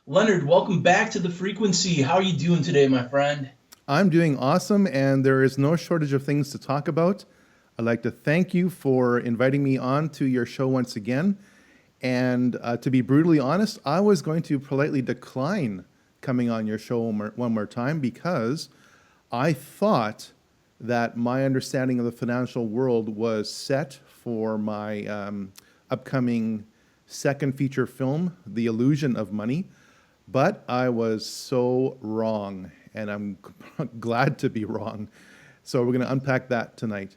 Leonard, welcome back to the frequency. How are you doing today, my friend? I'm doing awesome, and there is no shortage of things to talk about. I'd like to thank you for inviting me on to your show once again. And to be brutally honest, I was going to politely decline coming on your show one more time because I thought that my understanding of the financial world was set for my upcoming second feature film, The Illusion of Money. But I was so wrong, and I'm glad to be wrong. So we're going to unpack that tonight.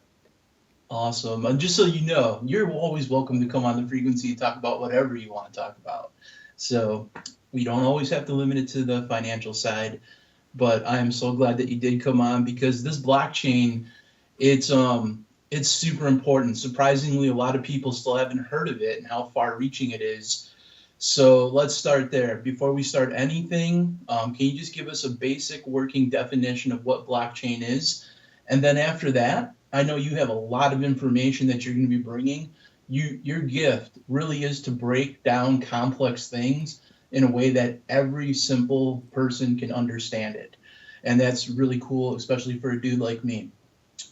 Awesome. And just so you know, you're always welcome to come on the frequency and talk about whatever you want to talk about. So we don't always have to limit it to the financial side, but I am so glad that you did come on because this blockchain, it's super important. Surprisingly, a lot of people still haven't heard of it and how far reaching it is. So let's start there. Before we start anything, can you just give us a basic working definition of what blockchain is? And then after that, I know you have a lot of information that you're going to be bringing. Your gift really is to break down complex things in a way that every simple person can understand it. And that's really cool, especially for a dude like me.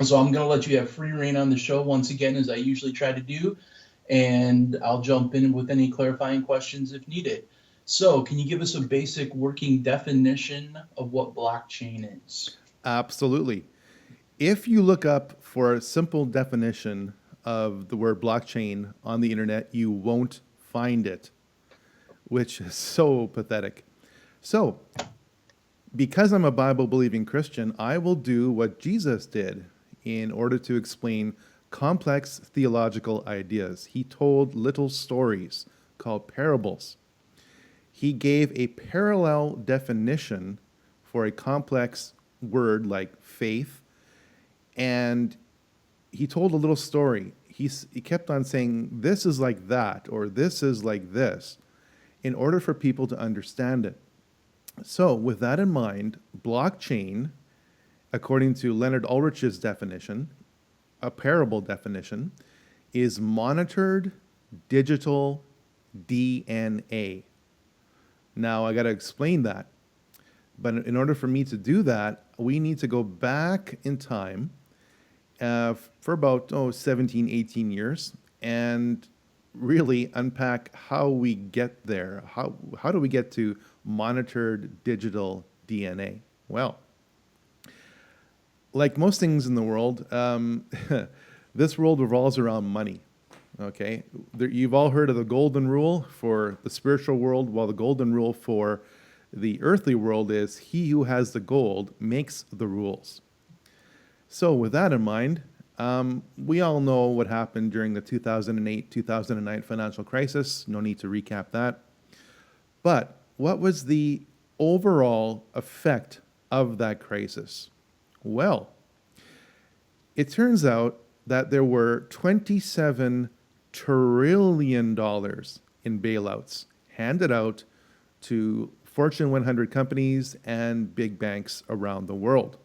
So I'm going to let you have free reign on the show once again, as I usually try to do, and I'll jump in with any clarifying questions if needed. So, can you give us a basic working definition of what blockchain is? Absolutely. If you look up for a simple definition of the word blockchain on the internet, you won't find it, which is so pathetic. So, because I'm a Bible believing Christian, I will do what Jesus did in order to explain complex theological ideas. He told little stories called parables. He gave a parallel definition for a complex word like faith, and he told a little story. He kept on saying, this is like that, or this is like this, in order for people to understand it. So, with that in mind, blockchain, according to Leonard Ulrich's definition, a parable definition, is monitored digital DNA. Now, I got to explain that. But in order for me to do that, we need to go back in time for about 17, 18 years and really unpack how we get there. How do we get to monitored digital DNA? Well, like most things in the world, this world revolves around money. Okay, you've all heard of the golden rule for the spiritual world, while the golden rule for the earthly world is he who has the gold makes the rules. So, with that in mind, we all know what happened during the 2008 2009 financial crisis. No need to recap that. But what was the overall effect of that crisis? Well, it turns out that there were $27 trillion in bailouts handed out to Fortune 100 companies and big banks around the world.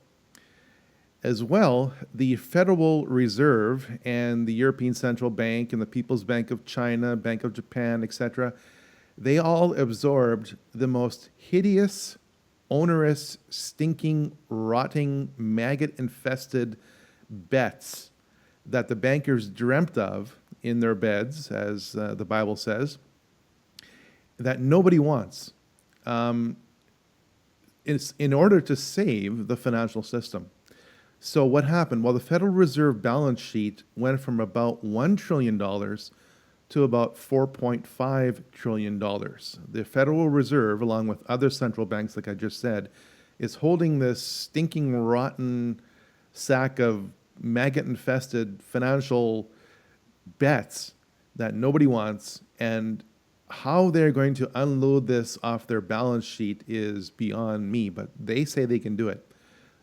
As well, the Federal Reserve and the European Central Bank and the People's Bank of China, Bank of Japan, etc., they all absorbed the most hideous, onerous, stinking, rotting, maggot infested bets that the bankers dreamt of in their beds, as the Bible says, that nobody wants. It's in order to save the financial system. So what happened? Well, the Federal Reserve balance sheet went from about $1 trillion to about $4.5 trillion. The Federal Reserve, along with other central banks, like I just said, is holding this stinking, rotten sack of maggot-infested financial bets that nobody wants, and how they're going to unload this off their balance sheet is beyond me, but they say they can do it.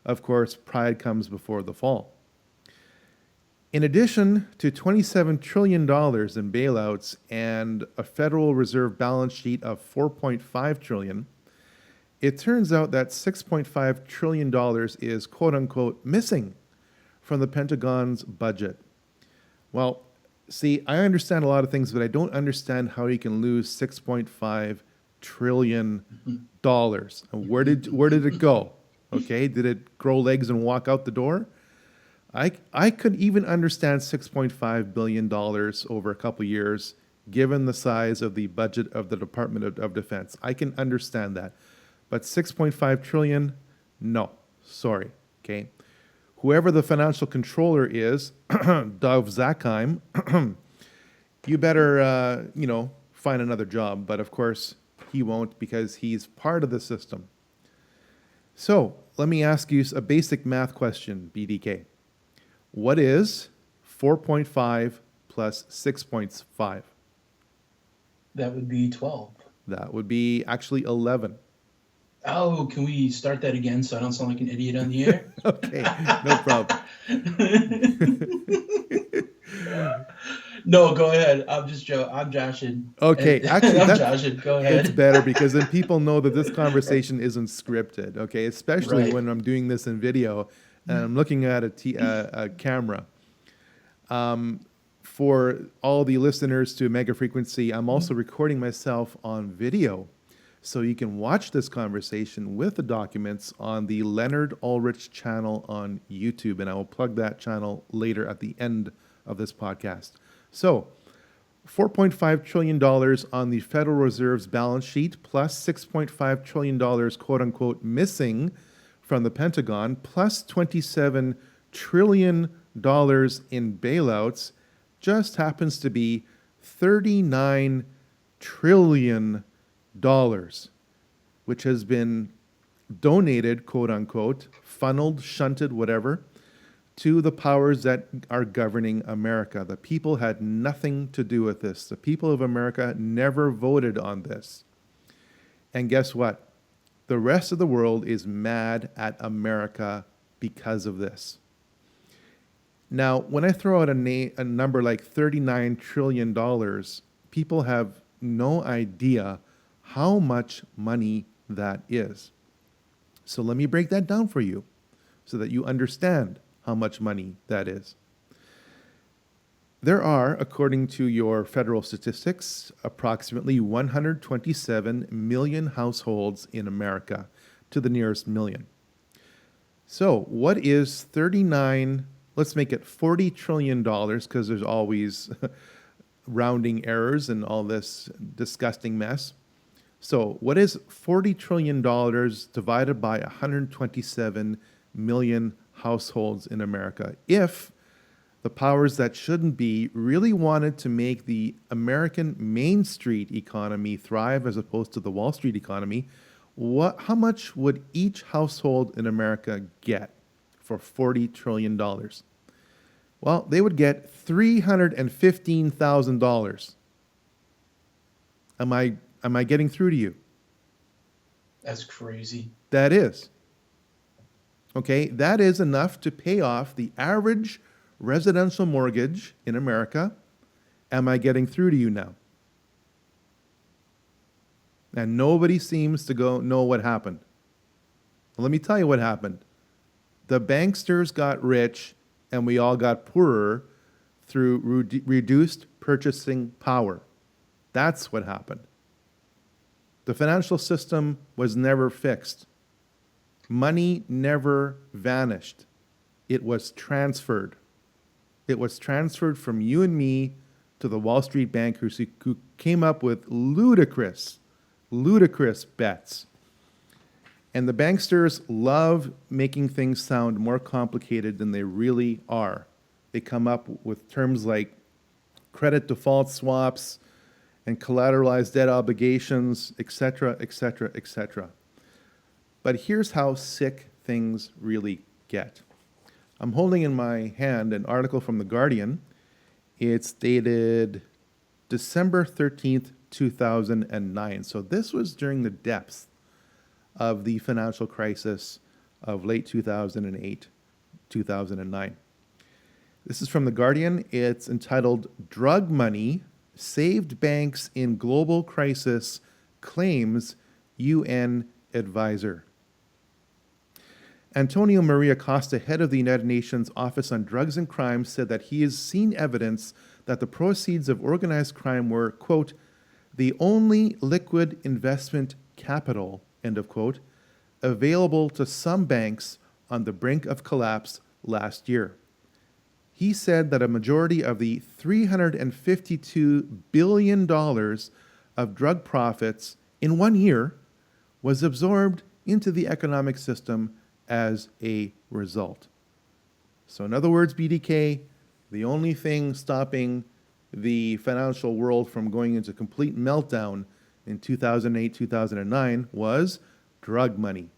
Of course, pride comes before the fall. In addition to $27 trillion in bailouts and a Federal Reserve balance sheet of $4.5 trillion, it turns out that $6.5 trillion is quote unquote missing from the Pentagon's budget. Well, see, I understand a lot of things, but I don't understand how you can lose $6.5 trillion. And where did it go? Okay, did it grow legs and walk out the door? I could even understand $6.5 billion over a couple years, given the size of the budget of the Department of Defense. I can understand that. But 6.5 trillion, no, sorry, okay? Whoever the financial controller is, Dov Zakheim, you better, find another job. But of course, he won't because he's part of the system. So let me ask you a basic math question, BDK. What is 4.5 plus 6.5? That would be 12. That would be actually 11. Oh, can we start that again so I don't sound like an idiot on the air? Okay, no problem. No, go ahead. I'm just joking. I'm joshing. Okay, actually, I'm joshing. Go ahead. It's better because then people know that this conversation isn't scripted, okay? Especially Right. when I'm doing this in video and I'm looking at a camera. For all the listeners to Omega Frequency, I'm also recording myself on video. So you can watch this conversation with the documents on the Leonard Ulrich channel on YouTube. And I will plug that channel later at the end of this podcast. So $4.5 trillion on the Federal Reserve's balance sheet, plus $6.5 trillion, quote unquote, missing from the Pentagon, plus $27 trillion in bailouts, just happens to be $39 trillion, which has been donated, quote unquote, funneled, shunted, whatever, to the powers that are governing America. The people had nothing to do with this. The people of America never voted on this. And guess what? The rest of the world is mad at America because of this. Now, when I throw out a number like $39 trillion, people have no idea how much money that is. So let me break that down for you so that you understand how much money that is. There are, according to your federal statistics, approximately 127 million households in America, to the nearest million. So what is 39, let's make it $40 trillion, because there's always rounding errors and all this disgusting mess. So what is $40 trillion divided by 127 million households in America? If the powers that shouldn't be really wanted to make the American Main Street economy thrive as opposed to the Wall Street economy, how much would each household in America get for $40 trillion? Well, they would get $315,000. Am I getting through to you? That's crazy. That is. Okay, that is enough to pay off the average residential mortgage in America. Am I getting through to you now? And nobody seems to know what happened. Well, let me tell you what happened. The banksters got rich and we all got poorer through reduced purchasing power. That's what happened. The financial system was never fixed. Money never vanished. It was transferred. It was transferred from you and me to the Wall Street bankers who came up with ludicrous bets. And the banksters love making things sound more complicated than they really are. They come up with terms like credit default swaps and collateralized debt obligations, etc., etc., etc. But here's how sick things really get. I'm holding in my hand an article from The Guardian. It's dated December 13th, 2009. So this was during the depths of the financial crisis of late 2008, 2009. This is from The Guardian. It's entitled, "Drug Money Saved Banks in Global Crisis, Claims UN Advisor." Antonio Maria Costa, head of the United Nations Office on Drugs and Crime, said that he has seen evidence that the proceeds of organized crime were, quote, the only liquid investment capital, end of quote, available to some banks on the brink of collapse last year. He said that a majority of the $352 billion of drug profits in 1 year was absorbed into the economic system as a result. So in other words, BDK, the only thing stopping the financial world from going into complete meltdown in 2008, 2009 was drug money.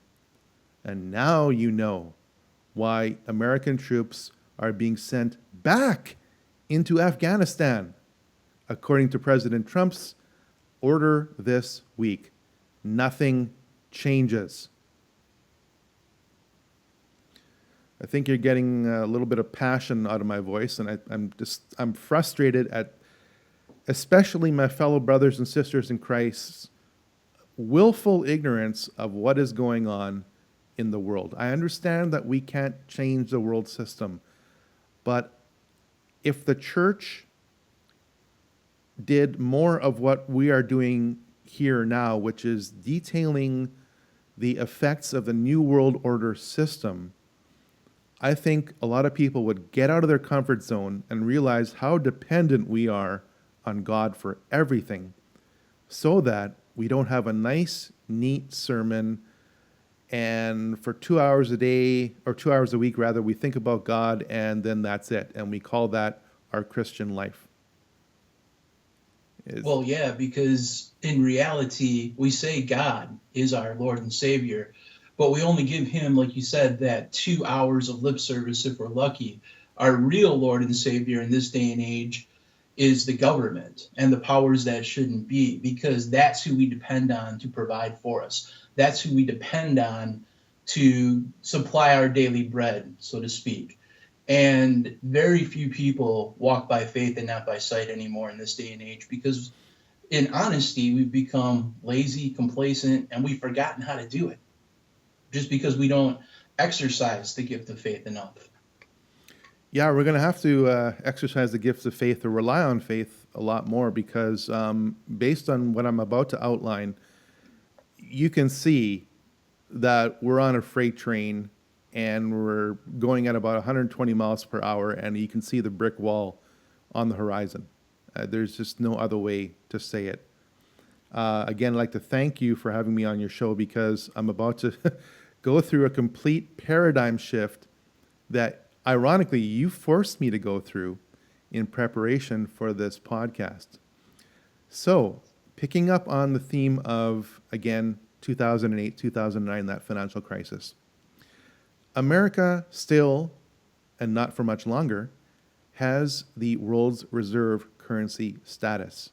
And now you know why American troops are being sent back into Afghanistan, according to President Trump's order this week. Nothing changes. I think you're getting a little bit of passion out of my voice, and I'm frustrated at especially my fellow brothers and sisters in Christ's willful ignorance of what is going on in the world. I understand that we can't change the world system, but if the church did more of what we are doing here now, which is detailing the effects of the New World Order system, I think a lot of people would get out of their comfort zone and realize how dependent we are on God for everything, so that we don't have a nice, neat sermon and for 2 hours a day, or 2 hours a week rather, we think about God and then that's it. And we call that our Christian life. Well, yeah, because in reality, we say God is our Lord and Savior, but we only give him, like you said, that 2 hours of lip service if we're lucky. Our real Lord and Savior in this day and age is the government and the powers that shouldn't be, because that's who we depend on to provide for us. That's who we depend on to supply our daily bread, so to speak. And very few people walk by faith and not by sight anymore in this day and age, because in honesty, we've become lazy, complacent, and we've forgotten how to do it just because we don't exercise the gift of faith enough. Yeah, we're going to have to exercise the gifts of faith or rely on faith a lot more, because based on what I'm about to outline, you can see that we're on a freight train and we're going at about 120 miles per hour, and you can see the brick wall on the horizon. There's just no other way to say it. Again, I'd like to thank you for having me on your show, because I'm about to go through a complete paradigm shift that, ironically, you forced me to go through in preparation for this podcast. So, picking up on the theme of, again, 2008, 2009, that financial crisis. America still, and not for much longer, has the world's reserve currency status.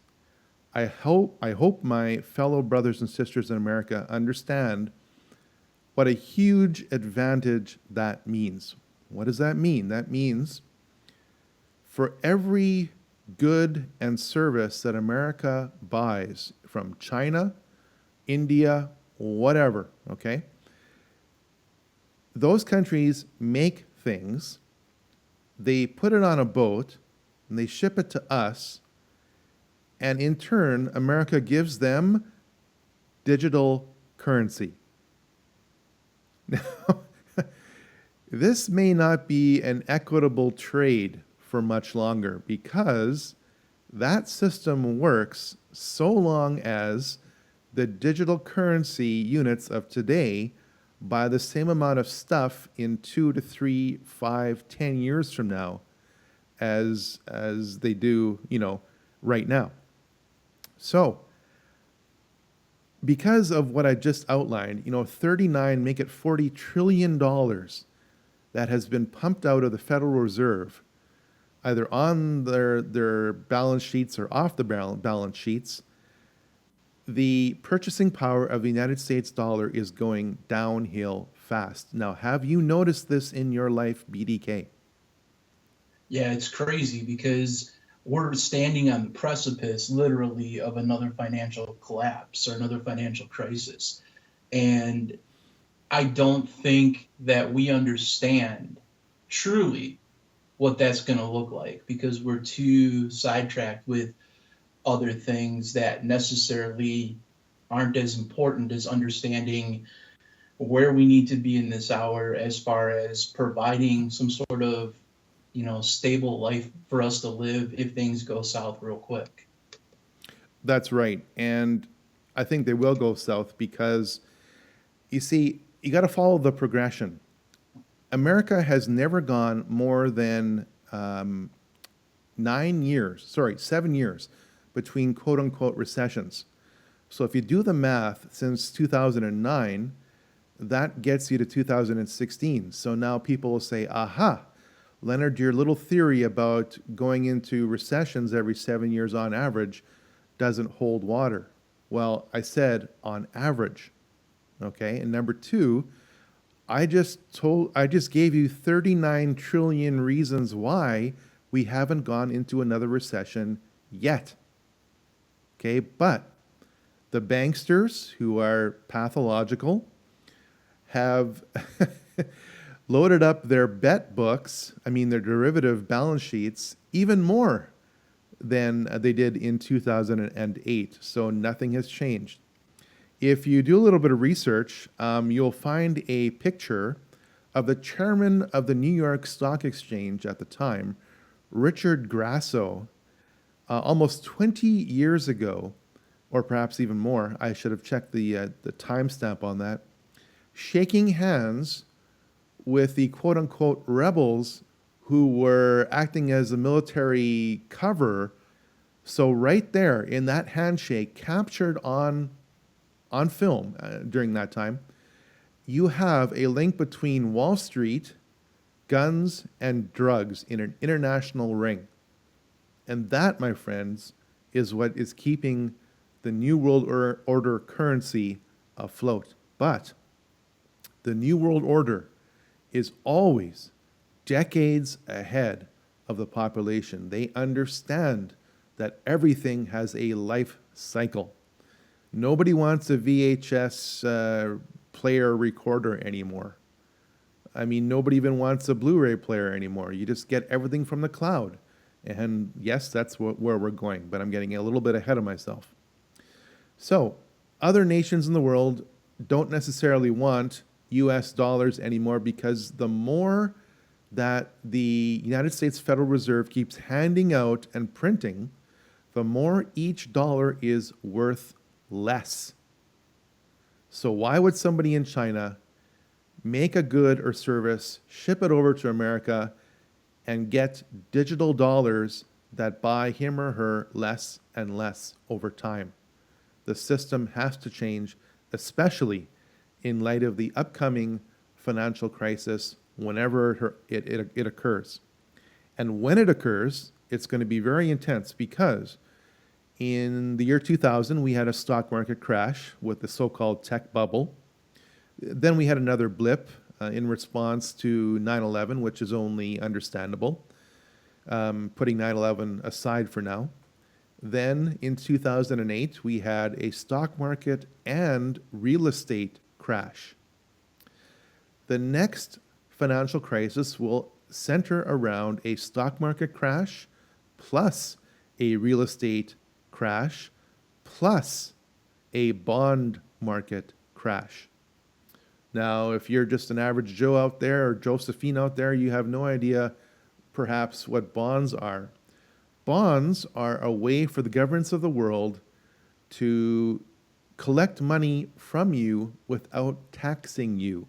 I hope my fellow brothers and sisters in America understand what a huge advantage that means. What does that mean? That means for every good and service that America buys from China, India, whatever, okay? Those countries make things, they put it on a boat, and they ship it to us, and in turn, America gives them digital currency. Now, this may not be an equitable trade for much longer, because that system works so long as the digital currency units of today buy the same amount of stuff in 2 to 3, 5, 10 years from now as they do, right now. So, because of what I just outlined, 39, make it $40 trillion that has been pumped out of the Federal Reserve, either on their balance sheets or off the balance sheets, the purchasing power of the United States dollar is going downhill fast. Now, have you noticed this in your life, BDK? Yeah, it's crazy, because we're standing on the precipice, literally, of another financial collapse or another financial crisis. And I don't think that we understand truly what that's going to look like, because we're too sidetracked with other things that necessarily aren't as important as understanding where we need to be in this hour as far as providing some sort of, stable life for us to live if things go south real quick. That's right. And I think they will go south because, you see, you got to follow the progression. America has never gone more than 7 years between quote unquote recessions. So if you do the math since 2009, that gets you to 2016. So now people will say, aha, Leonard, your little theory about going into recessions every 7 years on average doesn't hold water. Well, I said on average. Okay. And number two, I just gave you 39 trillion reasons why we haven't gone into another recession yet. Okay, but the banksters who are pathological have loaded up their their derivative balance sheets, even more than they did in 2008. So nothing has changed. If you do a little bit of research, you'll find a picture of the chairman of the New York Stock Exchange at the time, Richard Grasso, almost 20 years ago, or perhaps even more. I should have checked the timestamp on that. Shaking hands with the quote-unquote rebels who were acting as a military cover. So right there in that handshake, captured on film during that time, you have a link between Wall Street, guns, and drugs in an international ring. And that, my friends, is what is keeping the New World Order currency afloat. But the New World Order is always decades ahead of the population. They understand that everything has a life cycle. Nobody wants a VHS player recorder anymore. I mean, nobody even wants a Blu-ray player anymore. You just get everything from the cloud. And yes, that's where we're going, but I'm getting a little bit ahead of myself. So, other nations in the world don't necessarily want US dollars anymore because the more that the United States Federal Reserve keeps handing out and printing, the more each dollar is worth less. So why would somebody in China make a good or service, ship it over to America, and get digital dollars that buy him or her less and less over time? The system has to change, especially in light of the upcoming financial crisis whenever it occurs. And when it occurs, it's going to be very intense because in the year 2000, we had a stock market crash with the so-called tech bubble. Then we had another blip in response to 9/11, which is only understandable, putting 9/11 aside for now. Then in 2008, we had a stock market and real estate crash. The next financial crisis will center around a stock market crash plus a real estate crash plus a bond market crash. Now, if you're just an average Joe out there or Josephine out there, you have no idea perhaps what bonds are. Bonds are a way for the governments of the world to collect money from you without taxing you.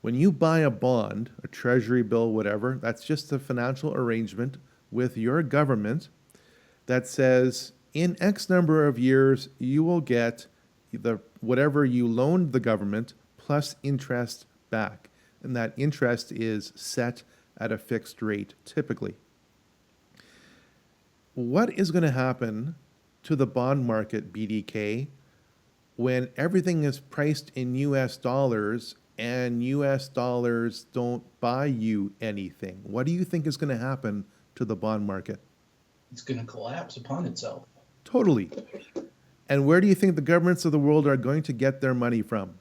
When you buy a bond, a treasury bill, whatever, that's just a financial arrangement with your government that says in X number of years, you will get whatever you loaned the government plus interest back. And that interest is set at a fixed rate, typically. What is going to happen to the bond market, BDK, when everything is priced in US dollars and US dollars don't buy you anything? What do you think is going to happen to the bond market? It's going to collapse upon itself. Totally. And where do you think the governments of the world are going to get their money from?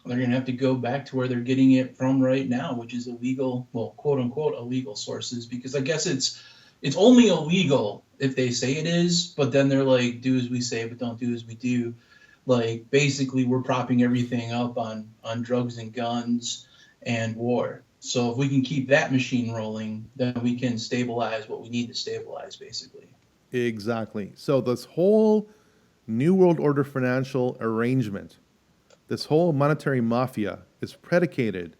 They're going to have to go back to where they're getting it from right now, which is illegal, well, quote unquote, illegal sources, because I guess it's, it's only illegal if they say it is, but then they're like, do as we say, but don't do as we do. Like basically, we're propping everything up on drugs and guns and war. So if we can keep that machine rolling, then we can stabilize what we need to stabilize, basically. Exactly. So this whole New World Order financial arrangement, this whole monetary mafia is predicated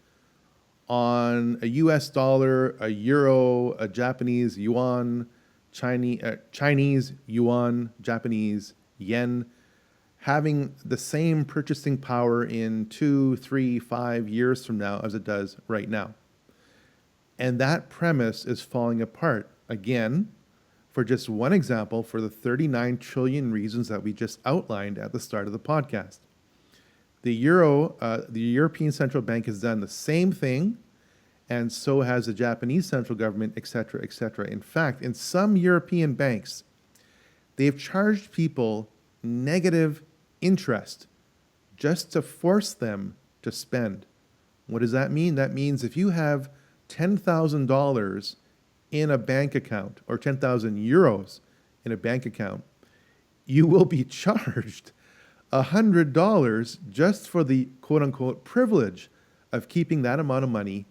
on a US dollar, a euro, a Japanese yuan, Chinese yuan, Japanese yen, having the same purchasing power in 2, 3, 5 years from now as it does right now. And that premise is falling apart again, for just one example, for the 39 trillion reasons that we just outlined at the start of the podcast. The European Central Bank has done the same thing, and so has the Japanese central government, et cetera, et cetera. In fact, in some European banks, they've charged people negative interest just to force them to spend. What does that mean? That means if you have $10,000 in a bank account or 10,000 euros in a bank account, you will be charged $100 just for the quote unquote privilege of keeping that amount of money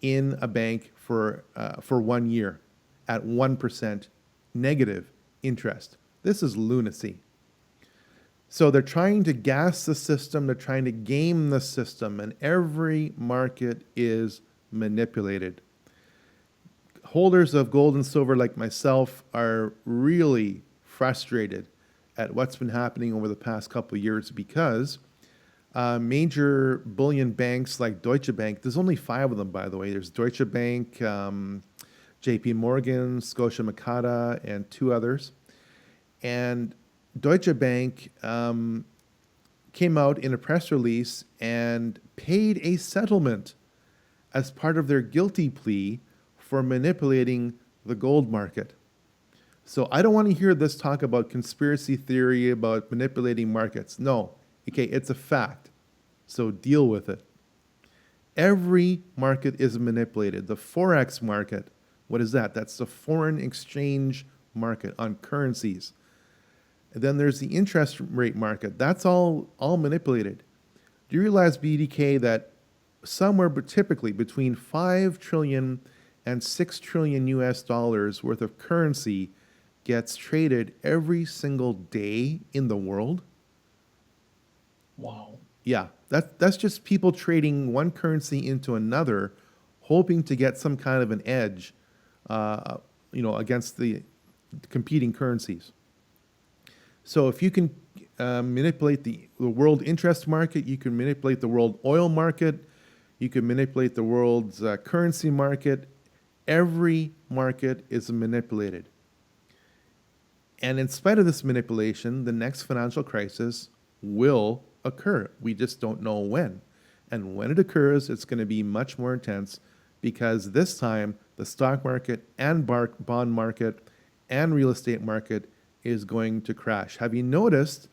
in a bank for 1 year at 1% negative interest. This is lunacy. So they're trying to gas the system, they're trying to game the system, and every market is manipulated. Holders of gold and silver like myself are really frustrated at what's been happening over the past couple of years because major bullion banks like Deutsche Bank, there's only 5 of them, by the way. There's Deutsche Bank, JP Morgan, Scotia Makata, and 2 others. And Deutsche Bank came out in a press release and paid a settlement as part of their guilty plea for manipulating the gold market. So I don't want to hear this talk about conspiracy theory about manipulating markets. No, okay, it's a fact. So deal with it. Every market is manipulated. The Forex market, what is that? That's the foreign exchange market on currencies. And then there's the interest rate market. That's all manipulated. Do you realize, BDK, that somewhere but typically between 5 trillion and 6 trillion US dollars worth of currency gets traded every single day in the world? Wow. Yeah, that's just people trading one currency into another, hoping to get some kind of an edge, against the competing currencies. So if you can manipulate the world interest market, you can manipulate the world oil market, you can manipulate the world's currency market. Every market is manipulated. And in spite of this manipulation, the next financial crisis will occur. We just don't know when. And when it occurs, it's going to be much more intense because this time the stock market and bond market and real estate market is going to crash. Have you noticed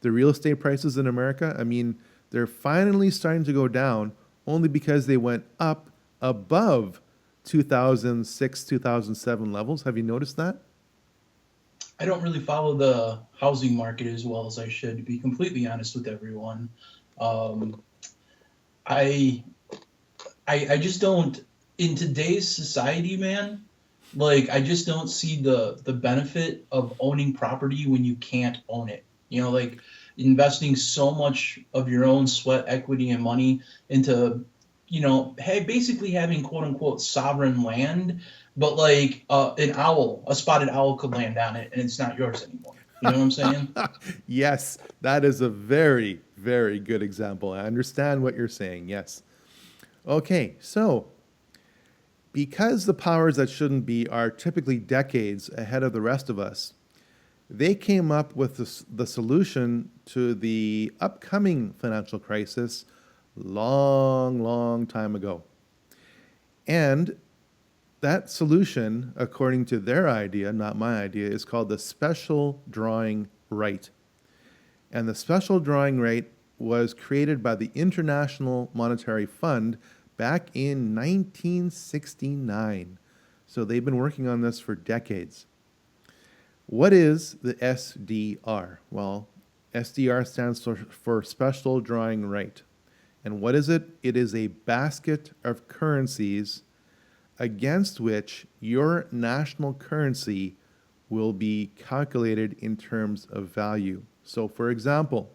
the real estate prices in America? I mean, they're finally starting to go down only because they went up above 2006, 2007 levels. Have you noticed that? I don't really follow the housing market as well as I should, to be completely honest with everyone. Um, I, I just don't, in today's society, man, like I just don't see the benefit of owning property when you can't own it. Like investing so much of your own sweat, equity, and money into, hey, basically having quote unquote sovereign land, but like a spotted owl could land on it and it's not yours anymore. You know what I'm saying? Yes, that is a very, very good example. I understand what you're saying. Yes. Okay, so because the powers that shouldn't be are typically decades ahead of the rest of us, they came up with the solution to the upcoming financial crisis long, long time ago. And that solution, according to their idea, not my idea, is called the special drawing right. And the special drawing right was created by the International Monetary Fund back in 1969. So they've been working on this for decades. What is the SDR? Well, SDR stands for Special Drawing Right. And what is it? It is a basket of currencies against which your national currency will be calculated in terms of value. So, for example,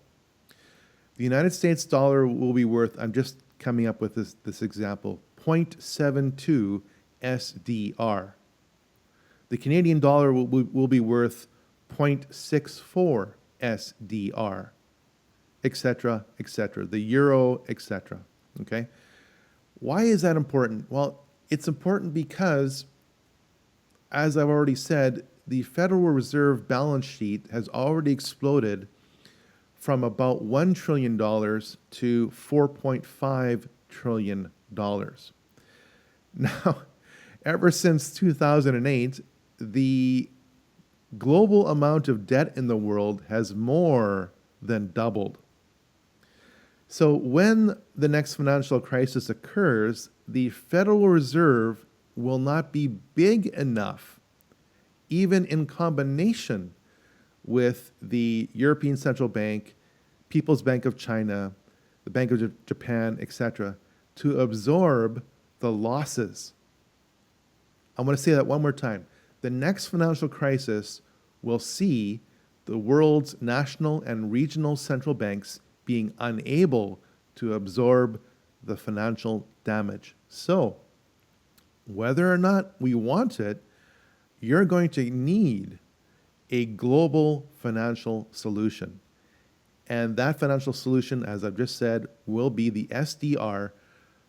the United States dollar will be worth, I'm just coming up with this example, 0.72 SDR. The Canadian dollar will be worth 0.64 SDR, etc., etc. The euro, etc. Okay? Why is that important? Well, it's important because, as I've already said, the Federal Reserve balance sheet has already exploded from about $1 trillion to $4.5 trillion. Now, ever since 2008, the global amount of debt in the world has more than doubled. So when the next financial crisis occurs, the Federal Reserve will not be big enough, even in combination with the European Central Bank, People's Bank of China, the Bank of Japan, etc., to absorb the losses. I want to say that one more time. The next financial crisis will see the world's national and regional central banks being unable to absorb the financial damage. So, whether or not we want it, you're going to need a global financial solution. And that financial solution, as I've just said, will be the SDR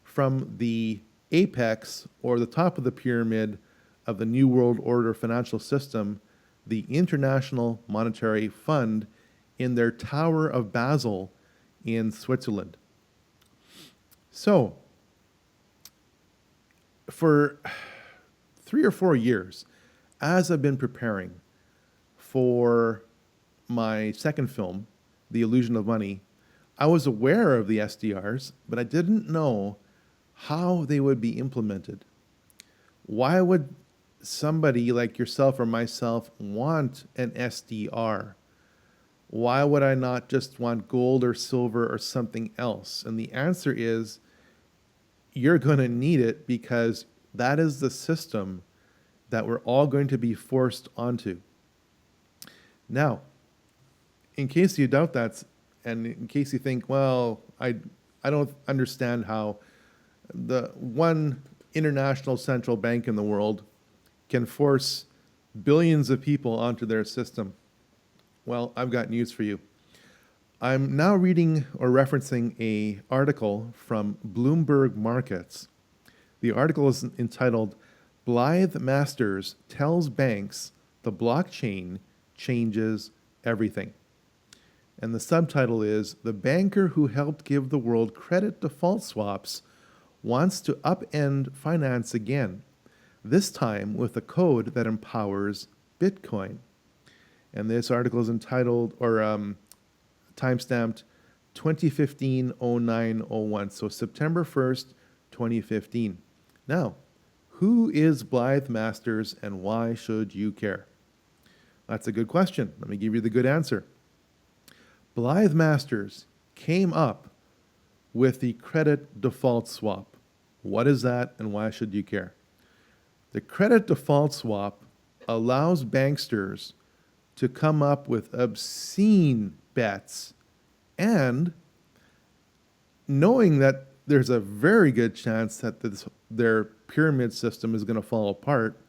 from the apex or the top of the pyramid of the New World Order financial system, the International Monetary Fund, in their Tower of Basel in Switzerland. So, for 3 or 4 years, as I've been preparing for my second film, The Illusion of Money, I was aware of the SDRs, but I didn't know how they would be implemented. Why would somebody like yourself or myself want an SDR? Why would I not just want gold or silver or something else? And the answer is, you're going to need it because that is the system that we're all going to be forced onto. Now, in case you doubt that, and in case you think, well, I don't understand how the one international central bank in the world can force billions of people onto their system. Well, I've got news for you. I'm now reading or referencing an article from Bloomberg Markets. The article is entitled, Blythe Masters Tells Banks the Blockchain Changes Everything. And the subtitle is, The Banker Who Helped Give the World Credit Default Swaps Wants to Upend Finance Again, this time with a code that empowers Bitcoin. And this article is entitled, or timestamped 2015-09-01, so September 1st, 2015. Now, who is Blythe Masters and why should you care? That's a good question. Let me give you the good answer. Blythe Masters came up with the credit default swap. What is that and why should you care? The credit default swap allows banksters to come up with obscene bets and, knowing that there's a very good chance that their pyramid system is going to fall apart,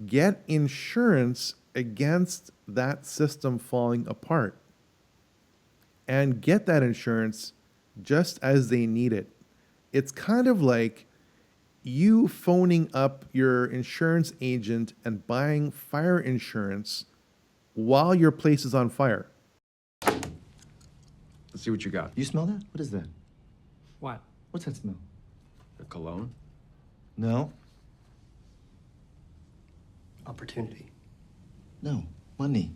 get insurance against that system falling apart and get that insurance just as they need it. It's kind of like you phoning up your insurance agent and buying fire insurance while your place is on fire. Let's see what you got. You smell that? What is that? What? What's that smell? The cologne? No. Opportunity. No. Money.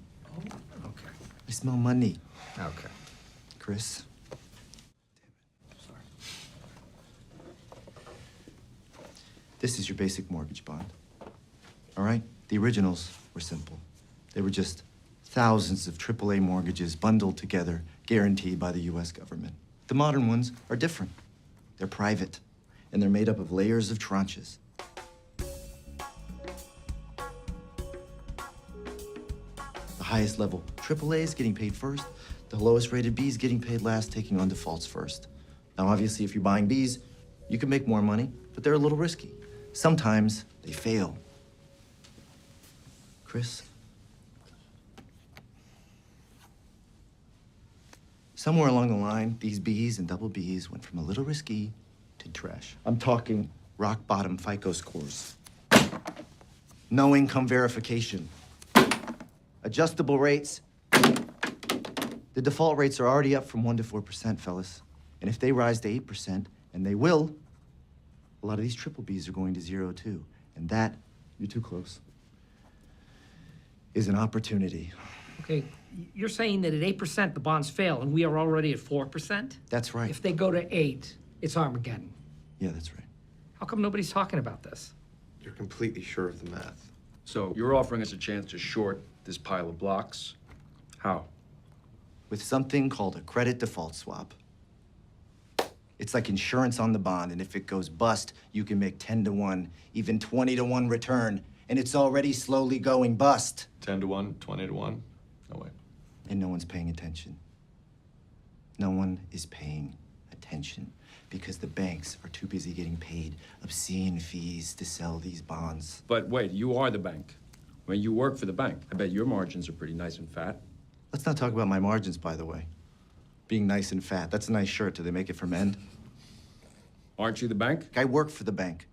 Okay. I smell money. Okay. Chris? Sorry. This is your basic mortgage bond. All right? The originals were simple. They were just thousands of AAA mortgages bundled together, guaranteed by the US government. The modern ones are different. They're private, and they're made up of layers of tranches. The highest level AAAs getting paid first, the lowest rated Bs getting paid last, taking on defaults first. Now, obviously, if you're buying Bs, you can make more money, but they're a little risky. Sometimes they fail. Chris? Somewhere along the line, these Bs and double Bs went from a little risky to trash. I'm talking rock bottom FICO scores. No income verification. Adjustable rates. The default rates are already up from 1% to 4%, fellas. And if they rise to 8%, and they will, a lot of these triple Bs are going to 0 too. And that, you're too close, is an opportunity. Okay, you're saying that at 8% the bonds fail and we are already at 4%? That's right. If they go to 8, it's Armageddon. Yeah, that's right. How come nobody's talking about this? You're completely sure of the math. So you're offering us a chance to short this pile of blocks? How? With something called a credit default swap. It's like insurance on the bond, and if it goes bust, you can make 10 to 1, even 20 to 1 return, and it's already slowly going bust. 10 to 1, 20 to 1? No way. And no one's paying attention. No one is paying attention because the banks are too busy getting paid obscene fees to sell these bonds. But wait, you are the bank. When you work for the bank, I bet your margins are pretty nice and fat. Let's not talk about my margins, by the way. Being nice and fat, that's a nice shirt. Do they make it from End? Aren't you the bank? I work for the bank.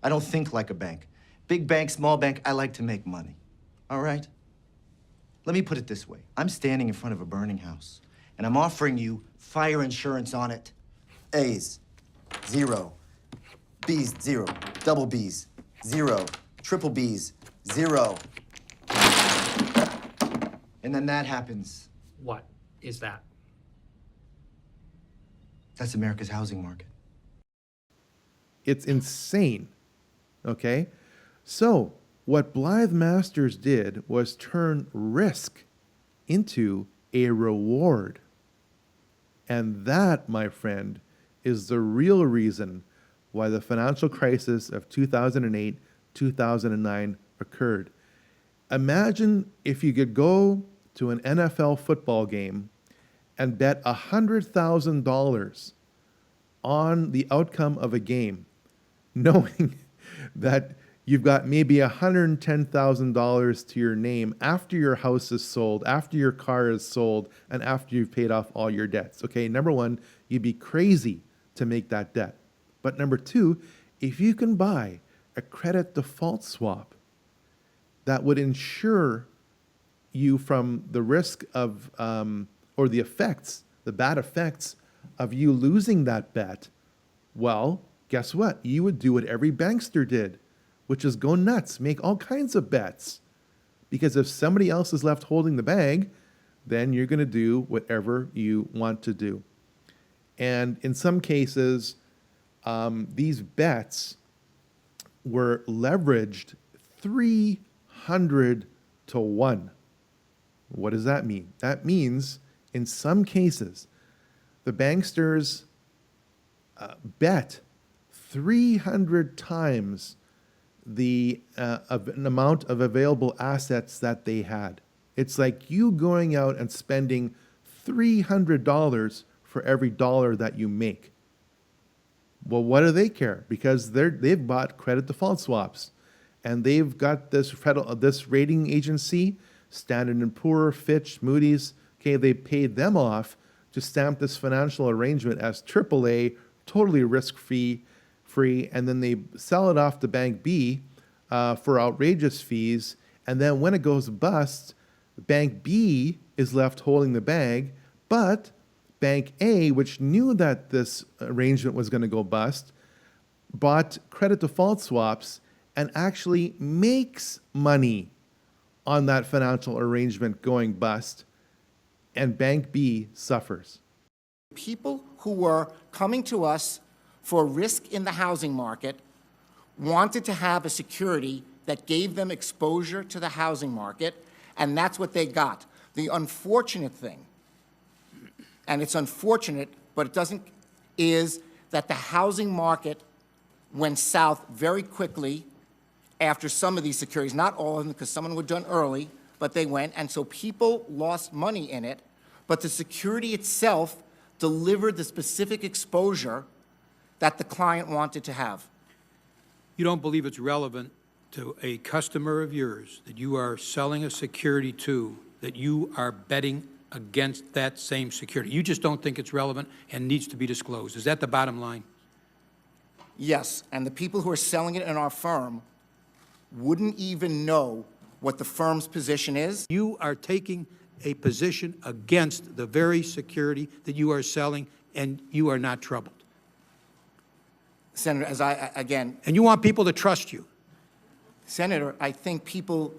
I don't think like a bank. Big bank, small bank, I like to make money. All right? Let me put it this way. I'm standing in front of a burning house, and I'm offering you fire insurance on it. A's, 0. B's, 0. Double B's, 0. Triple B's, 0. And then that happens. What is that? That's America's housing market. It's insane. Okay? So, what Blythe Masters did was turn risk into a reward. And that, my friend, is the real reason why the financial crisis of 2008, 2009 occurred. Imagine if you could go to an NFL football game and bet $100,000 on the outcome of a game, knowing that you've got maybe $110,000 to your name after your house is sold, after your car is sold, and after you've paid off all your debts. Okay, number one, you'd be crazy to make that debt. But number two, if you can buy a credit default swap that would insure you from the risk of, or the effects, the bad effects of you losing that bet, well, guess what? You would do what every bankster did, which is go nuts, make all kinds of bets. Because if somebody else is left holding the bag, then you're going to do whatever you want to do. And in some cases, these bets were leveraged 300 to 1. What does that mean? That means, in some cases, the banksters bet 300 times the an amount of available assets that they had. It's like you going out and spending $300 for every dollar that you make. Well, what do they care? Because they've bought credit default swaps, and they've got this rating agency, Standard & Poor's, Fitch, Moody's. Okay, they paid them off to stamp this financial arrangement as AAA, totally risk-free, and then they sell it off to Bank B for outrageous fees, and then when it goes bust, Bank B is left holding the bag, but Bank A, which knew that this arrangement was going to go bust, bought credit default swaps and actually makes money on that financial arrangement going bust, and Bank B suffers. People who were coming to us for risk in the housing market wanted to have a security that gave them exposure to the housing market, and that's what they got. The unfortunate thing, and it's unfortunate, but it doesn't, is that the housing market went south very quickly after some of these securities, not all of them, because some of them were done early, but they went, and so people lost money in it, but the security itself delivered the specific exposure that the client wanted to have. You don't believe it's relevant to a customer of yours that you are selling a security to, that you are betting against that same security. You just don't think it's relevant and needs to be disclosed. Is that the bottom line? Yes, and the people who are selling it in our firm wouldn't even know what the firm's position is. You are taking a position against the very security that you are selling, and you are not troubled. Senator, as again, And you want people to trust you. Senator, I think people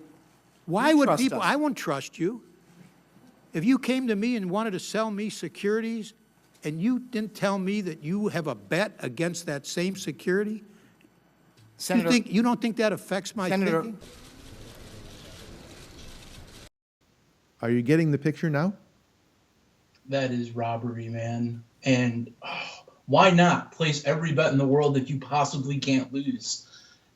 Why do would trust people? us. I won't trust you. If you came to me and wanted to sell me securities, and you didn't tell me that you have a bet against that same security, Senator, you don't think that affects my Senator, thinking? Are you getting the picture now? That is robbery, man. And why not place every bet in the world that you possibly can't lose?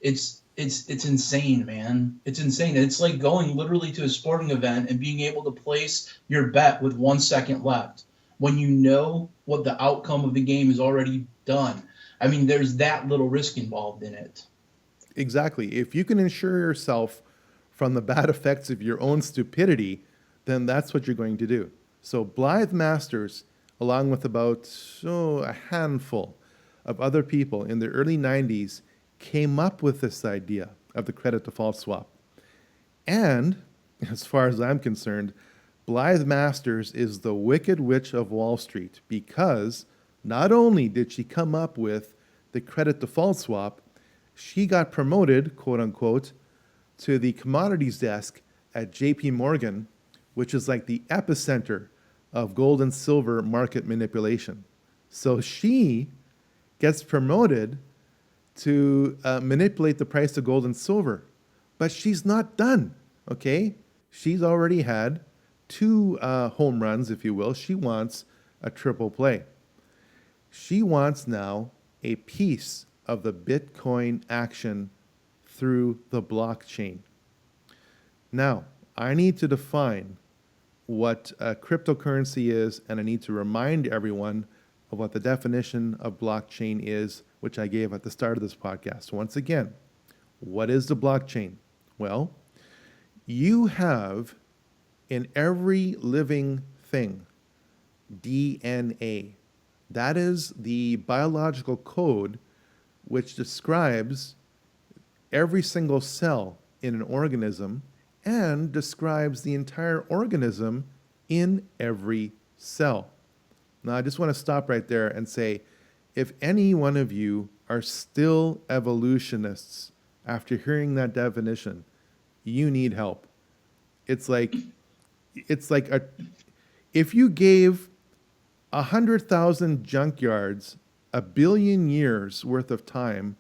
It's insane, man. It's insane. It's like going literally to a sporting event and being able to place your bet with 1 second left when you know what the outcome of the game is already done. I mean, there's that little risk involved in it. Exactly. If you can insure yourself from the bad effects of your own stupidity, then that's what you're going to do. So Blythe Masters, along with about a handful of other people in the early 90s, came up with this idea of the credit default swap. And, as far as I'm concerned, Blythe Masters is the Wicked Witch of Wall Street, because not only did she come up with the credit default swap, she got promoted, quote unquote, to the commodities desk at JP Morgan, which is like the epicenter of gold and silver market manipulation. So she gets promoted to manipulate the price of gold and silver. But she's not done, okay? She's already had 2 home runs, if you will. She wants a triple play. She wants now a piece of the Bitcoin action through the blockchain. Now, I need to define what a cryptocurrency is, and I need to remind everyone of what the definition of blockchain is, which I gave at the start of this podcast. Once again, what is the blockchain? Well, you have in every living thing DNA. That is the biological code which describes every single cell in an organism and describes the entire organism in every cell. Now, I just want to stop right there and say, if any one of you are still evolutionists after hearing that definition, you need help. It's like if you gave 100,000 junkyards 1 billion years worth of time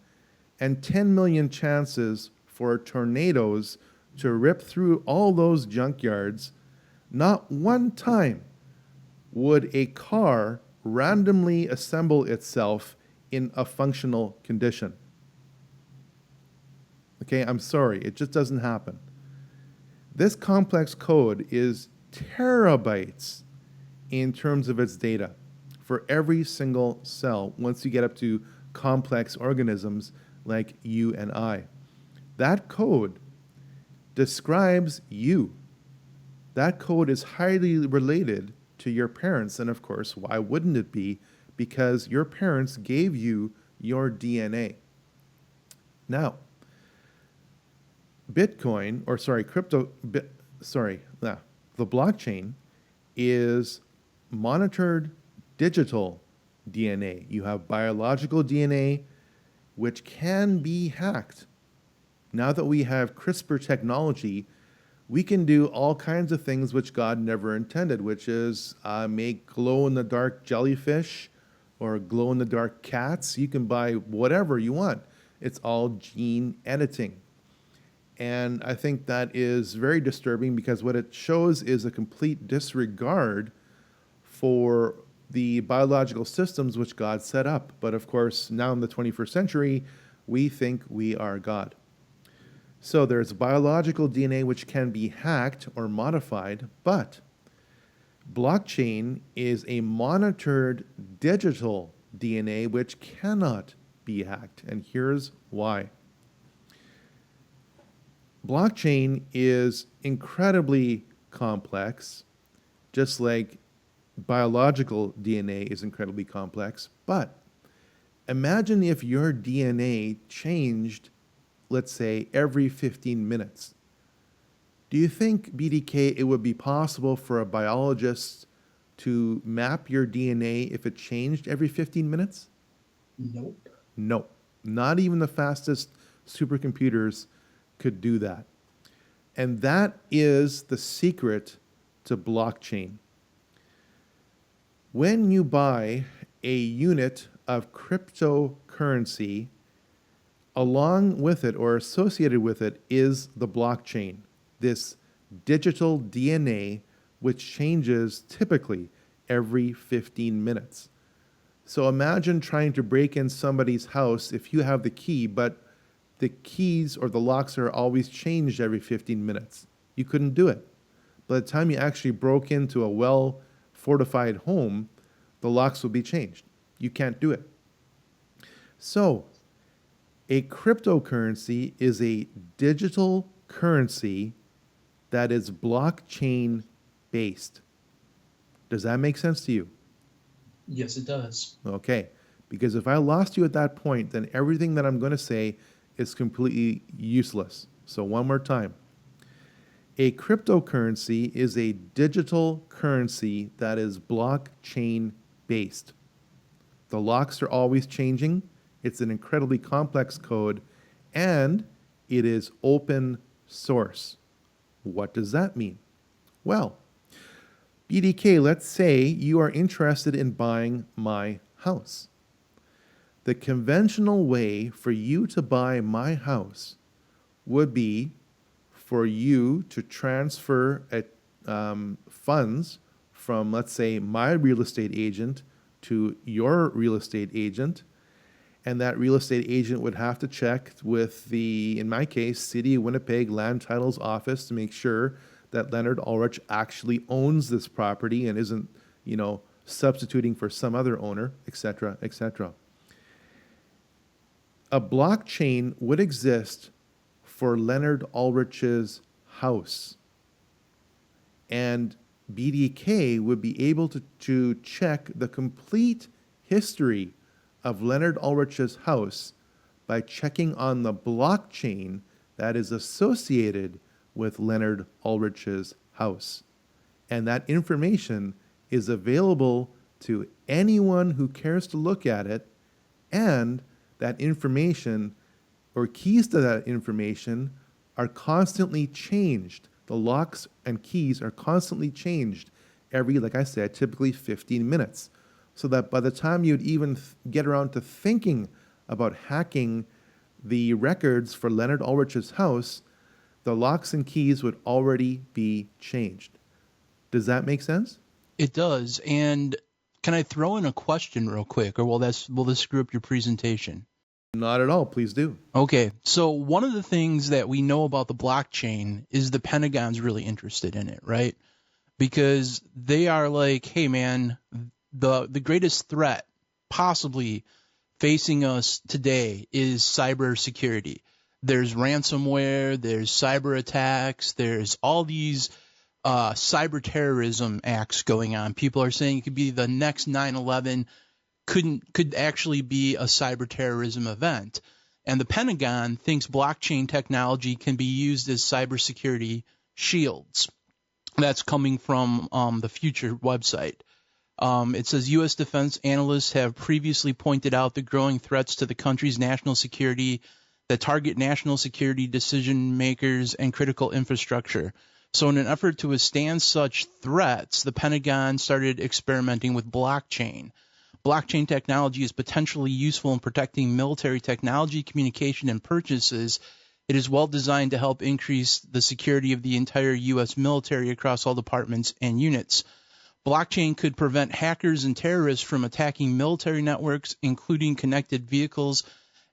and 10 million chances for tornadoes to rip through all those junkyards, not one time would a car randomly assemble itself in a functional condition. Okay, I'm sorry, it just doesn't happen. This complex code is terabytes in terms of its data for every single cell once you get up to complex organisms like you and I. That code describes you. That code is highly related to your parents, and of course, why wouldn't it be? Because your parents gave you your DNA. Now, the blockchain is monitored digital DNA. You have biological DNA, which can be hacked. Now that we have CRISPR technology, we can do all kinds of things which God never intended, which is make glow-in-the-dark jellyfish or glow-in-the-dark cats. You can buy whatever you want. It's all gene editing. And I think that is very disturbing because what it shows is a complete disregard for the biological systems which God set up. But of course, now in the 21st century, we think we are God. So there's biological DNA which can be hacked or modified, but blockchain is a monitored digital DNA which cannot be hacked. And here's why. Blockchain is incredibly complex, just like biological DNA is incredibly complex. But imagine if your DNA changed, let's say, every 15 minutes. Do you think, BDK, it would be possible for a biologist to map your DNA if it changed every 15 minutes? Nope. No. Not even the fastest supercomputers could do that. And that is the secret to blockchain. When you buy a unit of cryptocurrency, along with it or associated with it is the blockchain, this digital DNA which changes typically every 15 minutes. So imagine trying to break in somebody's house if you have the key, but the keys or the locks are always changed every 15 minutes. You couldn't do it. By the time you actually broke into a well-fortified home, the locks will be changed. You can't do it. So, a cryptocurrency is a digital currency that is blockchain based. Does that make sense to you? Yes, it does. Okay. Because if I lost you at that point, then everything that I'm going to say is completely useless. So one more time. A cryptocurrency is a digital currency that is blockchain based. The locks are always changing. It's an incredibly complex code, and it is open source. What does that mean? Well, BDK, let's say you are interested in buying my house. The conventional way for you to buy my house would be for you to transfer funds from, let's say, my real estate agent to your real estate agent. And that real estate agent would have to check with the, in my case, City of Winnipeg Land Titles Office to make sure that Leonard Ulrich actually owns this property and isn't, substituting for some other owner, etc., etc. A blockchain would exist for Leonard Ulrich's house. And BDK would be able to check the complete history of Leonard Ulrich's house by checking on the blockchain that is associated with Leonard Ulrich's house. And that information is available to anyone who cares to look at it, and that information or keys to that information are constantly changed. The locks and keys are constantly changed every, like I said, typically 15 minutes. So that by the time you'd even get around to thinking about hacking the records for Leonard Ulrich's house, the locks and keys would already be changed. Does that make sense? It does. And can I throw in a question real quick, or will this screw up your presentation? Not at all. Please do. Okay. So one of the things that we know about the blockchain is the Pentagon's really interested in it, right? Because they are like, hey, man, the greatest threat possibly facing us today is cybersecurity. There's ransomware, there's cyber attacks, there's all these cyber terrorism acts going on. People are saying it could be the next 9/11, could actually be a cyber terrorism event. And the Pentagon thinks blockchain technology can be used as cybersecurity shields. That's coming from the Future website. It says U.S. defense analysts have previously pointed out the growing threats to the country's national security that target national security decision makers and critical infrastructure. So in an effort to withstand such threats, the Pentagon started experimenting with blockchain. Blockchain technology is potentially useful in protecting military technology, communication, and purchases It is well designed to help increase the security of the entire U.S. military across all departments and units. Blockchain could prevent hackers and terrorists from attacking military networks, including connected vehicles,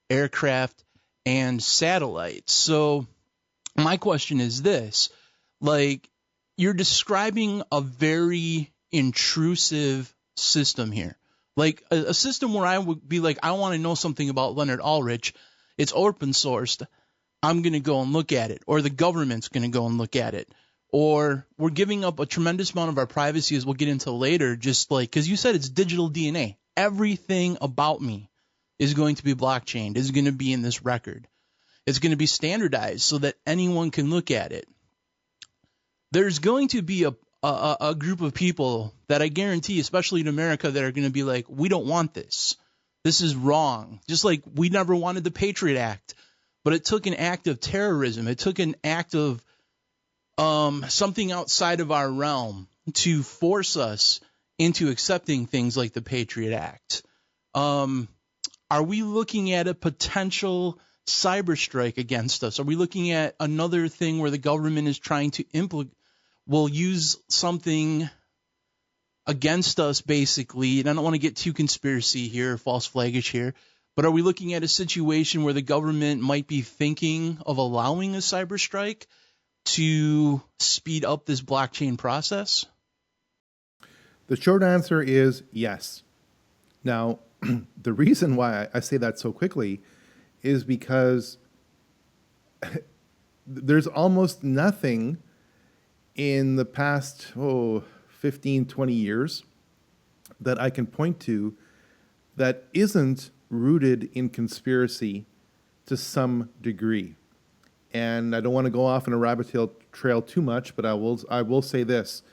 aircraft, and satellites. So my question is this, like, you're describing a very intrusive system here. Like a system where I would be like, I want to know something about Leonard Ulrich. It's open sourced. I'm going to go and look at it. Or the government's going to go and look at it. Or we're giving up a tremendous amount of our privacy, as we'll get into later, just like, because you said it's digital DNA. Everything about me is going to be blockchained, is going to be in this record. It's going to be standardized so that anyone can look at it. There's going to be a group of people that I guarantee, especially in America, that are going to be like, we don't want this. This is wrong. Just like we never wanted the Patriot Act, but it took an act of terrorism. It took an act of something outside of our realm to force us into accepting things like the Patriot Act. Are we looking at a potential cyber strike against us? Are we looking at another thing where the government is trying to will use something against us, basically? And I don't want to get too conspiracy here, false flagish here, but are we looking at a situation where the government might be thinking of allowing a cyber strike to speed up this blockchain process? The short answer is yes. Now, the reason why I say that so quickly is because there's almost nothing in the past 15, 20 years that I can point to that isn't rooted in conspiracy to some degree. And I don't want to go off on a rabbit trail too much, but I will say this.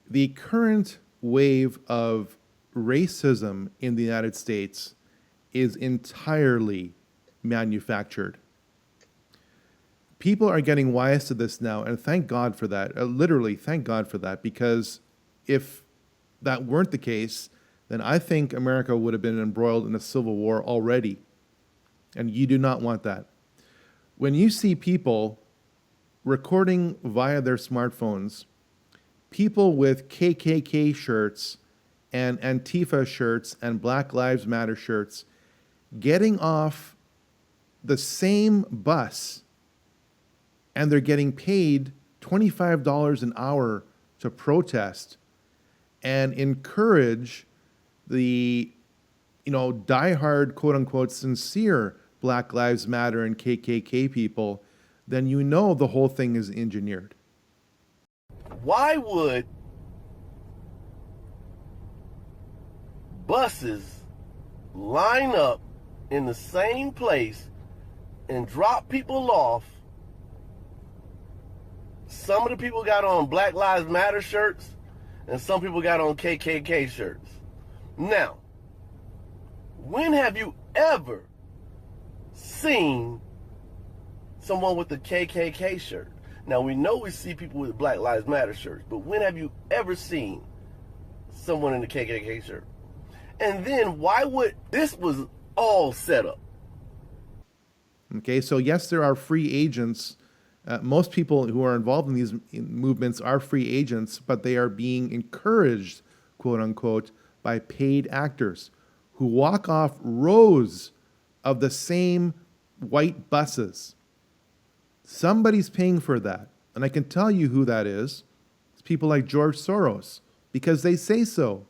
The current wave of racism in the United States is entirely manufactured. People are getting wise to this now, and thank God for that. Literally, thank God for that, because if that weren't the case, then I think America would have been embroiled in a civil war already. And you do not want that. When you see people recording via their smartphones, people with KKK shirts and Antifa shirts and Black Lives Matter shirts getting off the same bus, and they're getting paid $25 an hour to protest and encourage the, diehard, quote unquote, sincere Black Lives Matter and KKK people, then you know the whole thing is engineered. Why would buses line up in the same place and drop people off? Some of the people got on Black Lives Matter shirts, and some people got on KKK shirts. Now, when have you ever seen someone with a KKK shirt? Now, we know we see people with Black Lives Matter shirts, but when have you ever seen someone in a KKK shirt? And then why would this was all set up? Okay, so yes, there are free agents. Most people who are involved in these movements are free agents, but they are being encouraged, quote unquote, by paid actors who walk off rows of the same white buses. Somebody's paying for that. And I can tell you who that is. It's people like George Soros, because they say so.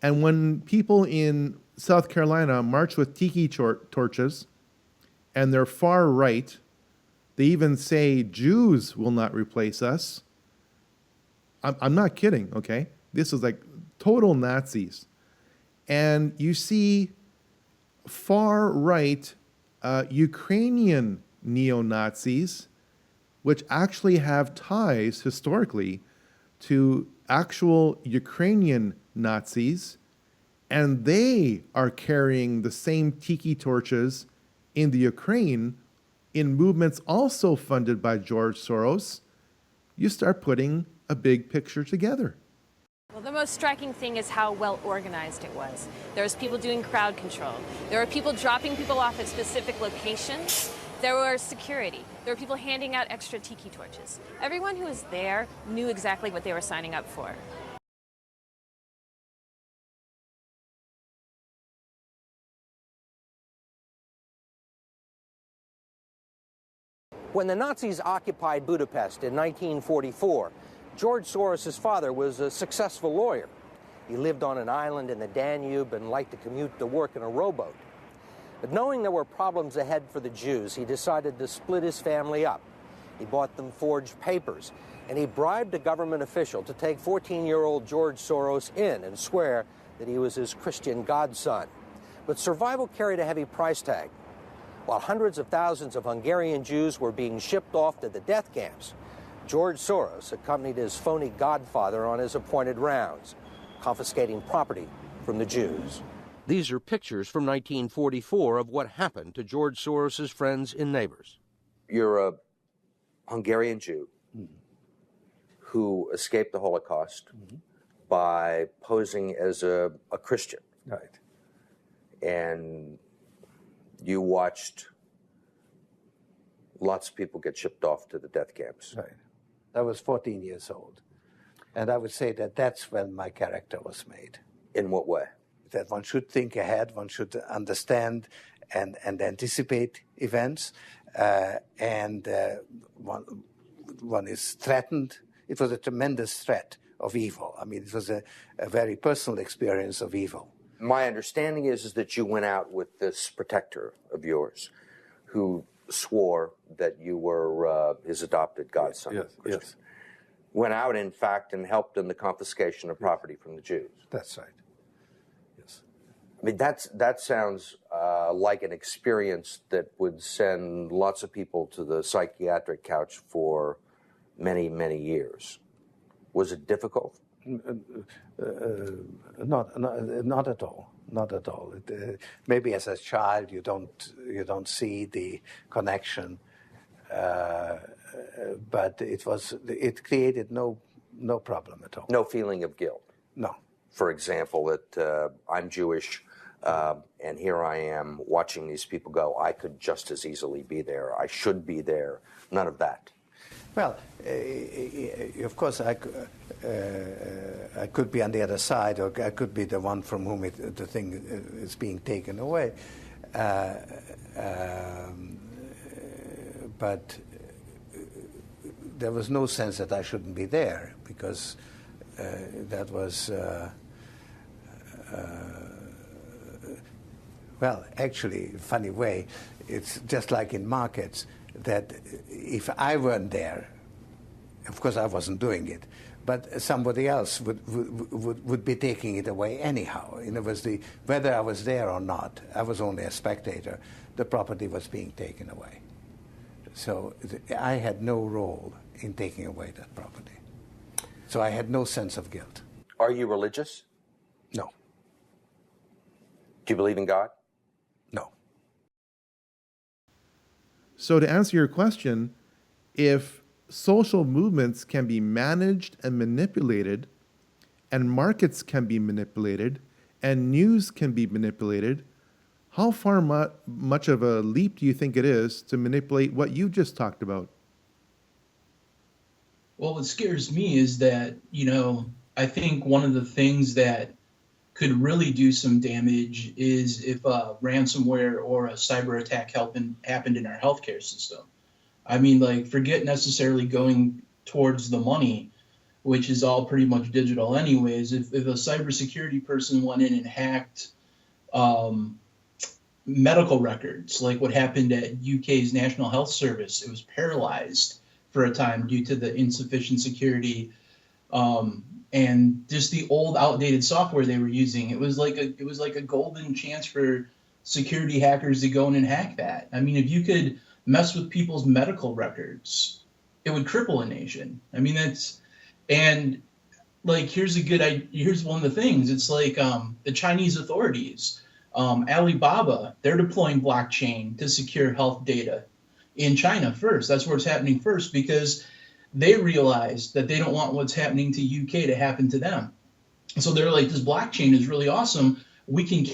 And when people in South Carolina march with tiki torches, and they're far right, they even say Jews will not replace us. I'm not kidding, okay? This is like total Nazis. And you see far right Ukrainian neo-Nazis, which actually have ties historically to actual Ukrainian Nazis, and they are carrying the same tiki torches in the Ukraine in movements also funded by George Soros. You start putting a big picture together. Well, the most striking thing is how well organized it was. There was people doing crowd control. There were people dropping people off at specific locations. There was security. There were people handing out extra tiki torches. Everyone who was there knew exactly what they were signing up for. When the Nazis occupied Budapest in 1944, George Soros' father was a successful lawyer. He lived on an island in the Danube and liked to commute to work in a rowboat. But knowing there were problems ahead for the Jews, he decided to split his family up. He bought them forged papers, and he bribed a government official to take 14-year-old George Soros in and swear that he was his Christian godson. But survival carried a heavy price tag. While hundreds of thousands of Hungarian Jews were being shipped off to the death camps, George Soros accompanied his phony godfather on his appointed rounds, confiscating property from the Jews. These are pictures from 1944 of what happened to George Soros' friends and neighbors. You're a Hungarian Jew who escaped the Holocaust by posing as a Christian. Right. And you watched lots of people get shipped off to the death camps. Right. I was 14 years old. And I would say that that's when my character was made. In what way? That one should think ahead, one should understand and anticipate events, and one is threatened. It was a tremendous threat of evil. I mean, it was a very personal experience of evil. My understanding is that you went out with this protector of yours who swore that you were his adopted godson. Yes, yes. Went out, in fact, and helped in the confiscation of property from the Jews. That's right. Yes. I mean, that sounds like an experience that would send lots of people to the psychiatric couch for many, many years. Was it difficult? Not at all. Not at all. Maybe as a child you don't see the connection, but it created no problem at all. No feeling of guilt. No. For example, that I'm Jewish, and here I am watching these people go. I could just as easily be there. I should be there. None of that. Well, of course, I could be on the other side, or I could be the one from whom the thing is being taken away. But there was no sense that I shouldn't be there, because that was, well, actually, funny way, it's just like in markets, that if I weren't there, of course I wasn't doing it, but somebody else would be taking it away anyhow. In other words, whether I was there or not, I was only a spectator, the property was being taken away. So I had no role in taking away that property. So I had no sense of guilt. Are you religious? No. Do you believe in God? No. So to answer your question, if social movements can be managed and manipulated, and markets can be manipulated, and news can be manipulated, how far much of a leap do you think it is to manipulate what you just talked about? Well, what scares me is that, I think one of the things that could really do some damage is if a ransomware or a cyber attack happened in our healthcare system. I mean, forget necessarily going towards the money, which is all pretty much digital anyways. If a cybersecurity person went in and hacked medical records, like what happened at UK's National Health Service, it was paralyzed for a time due to the insufficient security and just the old outdated software they were using. It was like a golden chance for security hackers to go in and hack that. I mean, if you could mess with people's medical records, it would cripple a nation. I mean, here's one of the things. It's like the Chinese authorities, Alibaba, they're deploying blockchain to secure health data in China first. That's where it's happening first, because they realize that they don't want what's happening to UK to happen to them. So they're like, this blockchain is really awesome. We can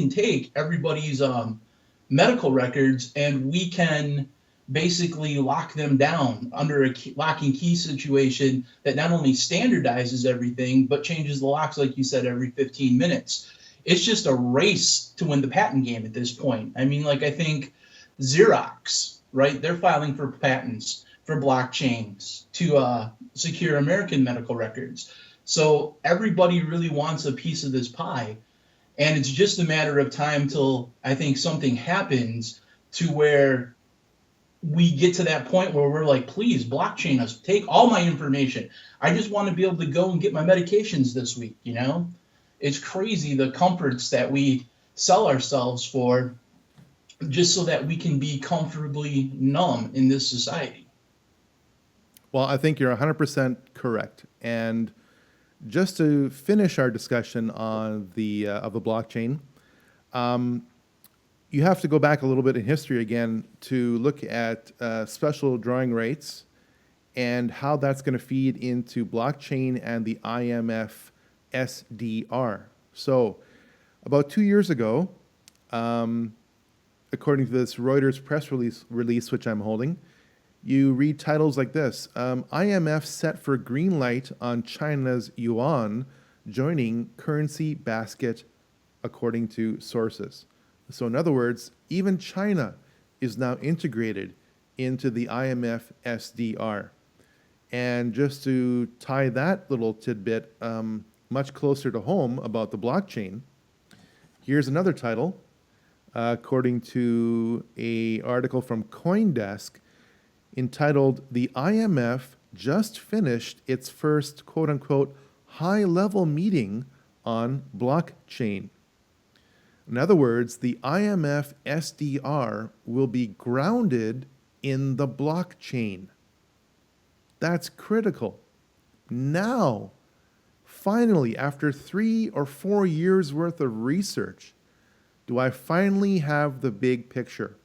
take everybody's medical records, and we can basically lock them down under a lock and key situation that not only standardizes everything, but changes the locks, like you said, every 15 minutes. It's just a race to win the patent game at this point. I mean, like, I think Xerox, right? They're filing for patents for blockchains to secure American medical records. So everybody really wants a piece of this pie. And it's just a matter of time till I think something happens to where we get to that point where we're like, please blockchain us, take all my information. I just want to be able to go and get my medications this week, you know? It's crazy the comforts that we sell ourselves for just so that we can be comfortably numb in this society. Well, I think you're 100% correct. And just to finish our discussion on the of the blockchain, you have to go back a little bit in history again to look at special drawing rates and how that's going to feed into blockchain and the IMF SDR. So about 2 years ago, according to this Reuters press release which I'm holding, you read titles like this: IMF set for green light on China's yuan joining currency basket, according to sources. So in other words, even China is now integrated into the IMF SDR. And just to tie that little tidbit much closer to home about the blockchain, here's another title, according to an article from CoinDesk, entitled, "The IMF just finished its first quote-unquote high-level meeting on blockchain." In other words, the IMF SDR will be grounded in the blockchain. That's critical. Now, finally, after 3 or 4 years worth of research, do I finally have the big picture.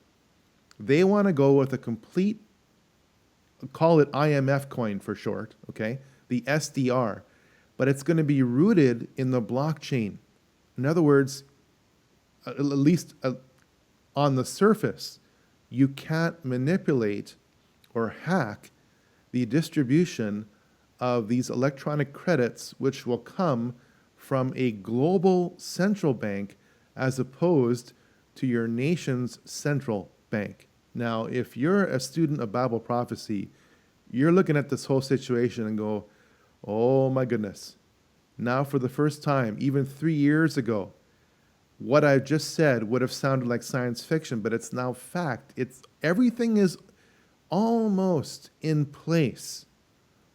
They want to go with a complete, call it IMF coin for short, okay, the SDR, but it's going to be rooted in the blockchain. In other words, at least on the surface, you can't manipulate or hack the distribution of these electronic credits, which will come from a global central bank as opposed to your nation's central bank. Now, if you're a student of Bible prophecy, you're looking at this whole situation and go, oh my goodness. Now for the first time, even 3 years ago, what I've just said would have sounded like science fiction, but it's now fact. Everything is almost in place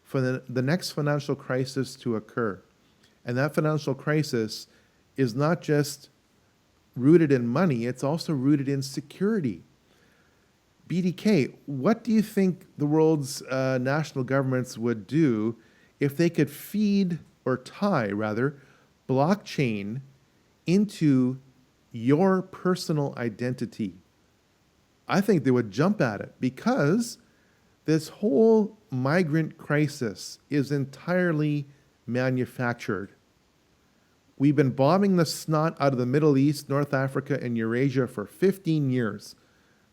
for the next financial crisis to occur. And that financial crisis is not just rooted in money, it's also rooted in security. BDK, what do you think the world's national governments would do if they could feed, or tie rather, blockchain into your personal identity? I think they would jump at it, because this whole migrant crisis is entirely manufactured. We've been bombing the snot out of the Middle East, North Africa, and Eurasia for 15 years.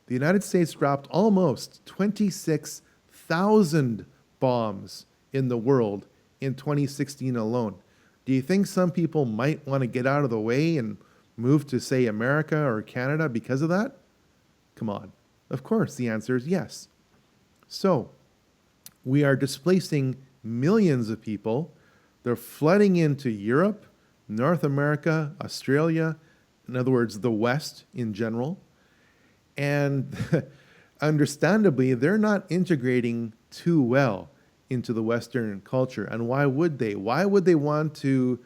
The United States dropped almost 26,000 bombs in the world in 2016 alone. Do you think some people might want to get out of the way and move to, say, America or Canada because of that? Come on. Of course, the answer is yes. So, we are displacing millions of people. They're flooding into Europe, North America, Australia, in other words, the West in general. And understandably, they're not integrating too well into the Western culture. And why would they? Why would they want to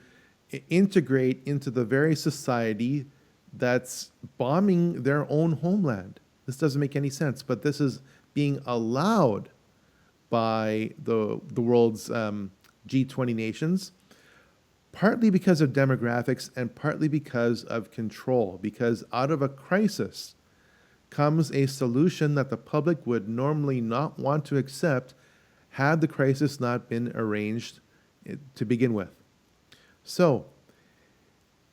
integrate into the very society that's bombing their own homeland? This doesn't make any sense, but this is being allowed by the world's G20 nations, partly because of demographics and partly because of control, because out of a crisis comes a solution that the public would normally not want to accept had the crisis not been arranged to begin with. So,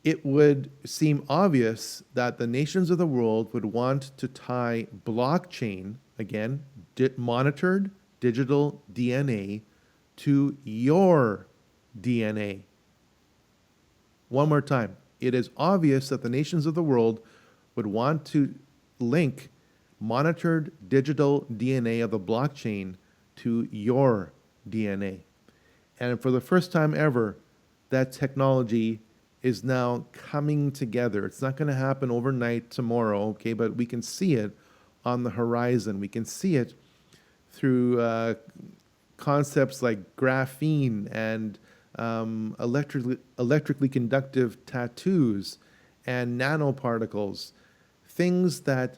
it would seem obvious that the nations of the world would want to tie blockchain, again, monitored digital DNA, to your DNA. One more time. It is obvious that the nations of the world would want to link monitored digital DNA of the blockchain to your DNA. And for the first time ever, that technology is now coming together. It's not going to happen overnight tomorrow, okay, but we can see it on the horizon. We can see it through concepts like graphene and electrically conductive tattoos and nanoparticles, things that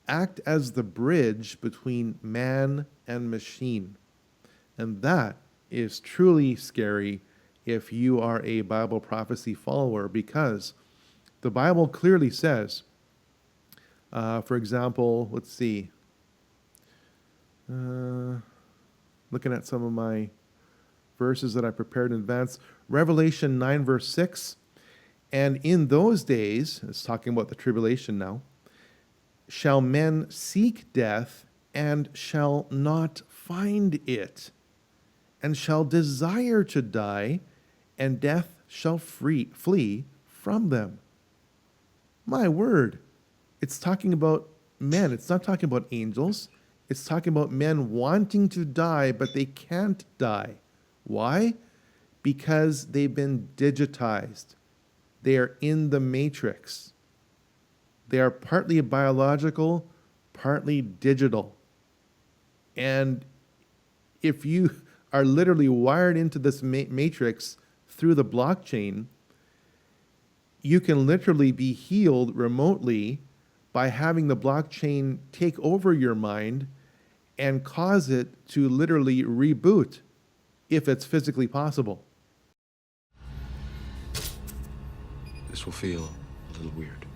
act as the bridge between man and machine. And that is truly scary if you are a Bible prophecy follower, because the Bible clearly says, for example, let's see, looking at some of my verses that I prepared in advance, Revelation 9 verse 6, and in those days, it's talking about the tribulation now, shall men seek death and shall not find it, and shall desire to die, and death shall flee from them. My word, it's talking about men. It's not talking about angels. It's talking about men wanting to die, but they can't die. Why? Because they've been digitized. They are in the matrix. They are partly biological, partly digital. And if you are literally wired into this matrix through the blockchain, you can literally be healed remotely by having the blockchain take over your mind and cause it to literally reboot if it's physically possible. This will feel a little weird.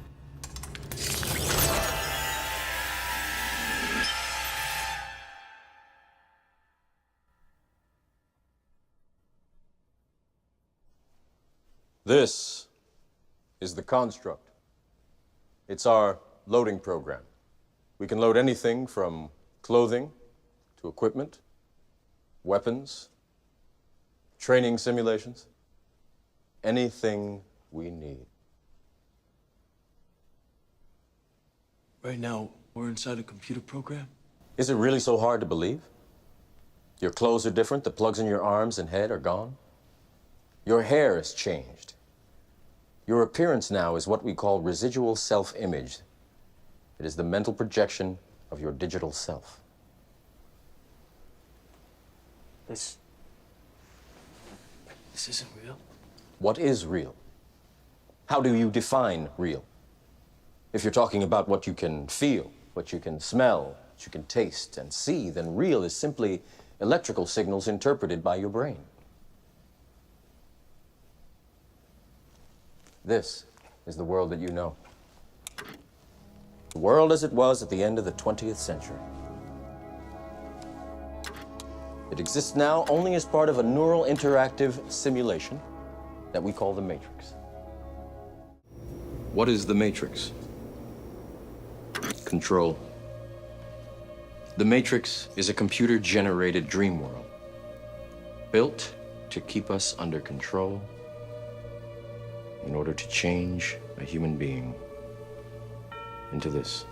This is the construct. It's our loading program. We can load anything from clothing to equipment, weapons, training simulations, anything we need. Right now, we're inside a computer program? Is it really so hard to believe? Your clothes are different, the plugs in your arms and head are gone. Your hair has changed. Your appearance now is what we call residual self-image. It is the mental projection of your digital self. This isn't real. What is real? How do you define real? If you're talking about what you can feel, what you can smell, what you can taste and see, then real is simply electrical signals interpreted by your brain. This is the world that you know. The world as it was at the end of the 20th century. It exists now only as part of a neural interactive simulation that we call the Matrix. What is the Matrix? Control. The Matrix is a computer-generated dream world, built to keep us under control in order to change a human being into this.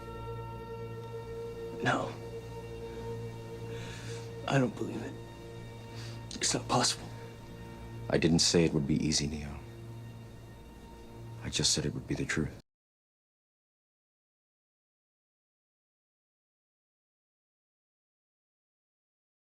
No. I don't believe it. It's not possible. I didn't say it would be easy, Neo. I just said it would be the truth.